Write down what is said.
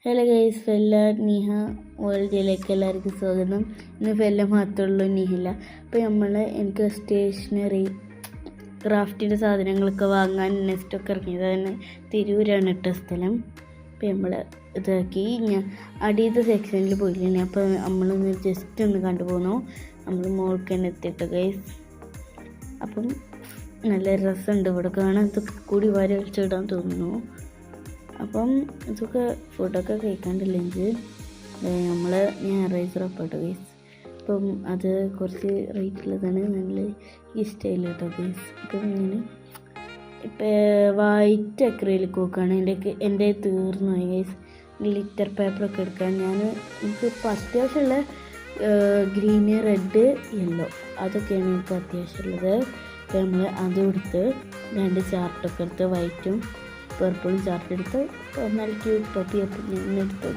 Hello guys, ഫെല്ല Niha വേൾഡിലേക്ക് എല്ലാവർക്കും സ്വാഗതം. ഇന്ന് ഫെല്ല മാത്രമുള്ളൂ, നിഹില്ല. അപ്പോൾ എനിക്ക് സ്റ്റേഷനറി ക്രാഫ്റ്റിൻ്റെ സാധനങ്ങളൊക്കെ വാങ്ങാൻ നെസ്റ്റൊക്കെ ഇറങ്ങിയത് തന്നെ തിരൂരാണ് ഇട്ട സ്ഥലം. അപ്പോൾ നമ്മൾ ഇതാക്കി ഞാൻ അടിയത്തെ സെക്ഷനിൽ പോയില്ലേ, അപ്പോൾ നമ്മളൊന്ന് ജസ്റ്റ് ഒന്ന് കണ്ടുപോകുന്നു. നമ്മൾ മോൾക്ക് തന്നെ എത്തിയിട്ട് ഗൈസ്. അപ്പം നല്ല രസമുണ്ട് ഇവിടെ കാണാൻ. ഇതൊക്കെ കൂടി വാരി വലിച്ചിടാൻ തോന്നുന്നു. അപ്പം ഇതൊക്കെ ഫുഡൊക്കെ കഴിക്കാണ്ടില്ലെങ്കിൽ ഞാൻ റൈസർ അപ്പാട്ടോ ഗൈസ്. അപ്പം അത് കുറച്ച് റേറ്റുള്ളതാണ്, നല്ല ഇഷ്ടമില്ല കേട്ടോ ഗൈസ്. അപ്പം ഞാൻ ഇപ്പം വൈറ്റ് അക്രയിലേക്ക് നോക്കുകയാണ്. എൻ്റെ തീർന്നു പോയി ഗൈസ്. ഗ്ലിറ്റർ പേപ്പറൊക്കെ എടുക്കാൻ എനിക്കിപ്പോൾ അത്യാവശ്യമുള്ള ഗ്രീന്, റെഡ്, യെല്ലോ അതൊക്കെയാണ് എനിക്ക് അത്യാവശ്യമുള്ളത്. അപ്പോൾ നമ്മൾ അതും എടുത്ത് 2 ചാർട്ടൊക്കെ എടുത്ത് വൈറ്റും പർപ്പിളും ചാർട്ട് എടുത്ത് 4 ക്യൂബ് ടോപ്പി ഞാൻ എടുത്തു.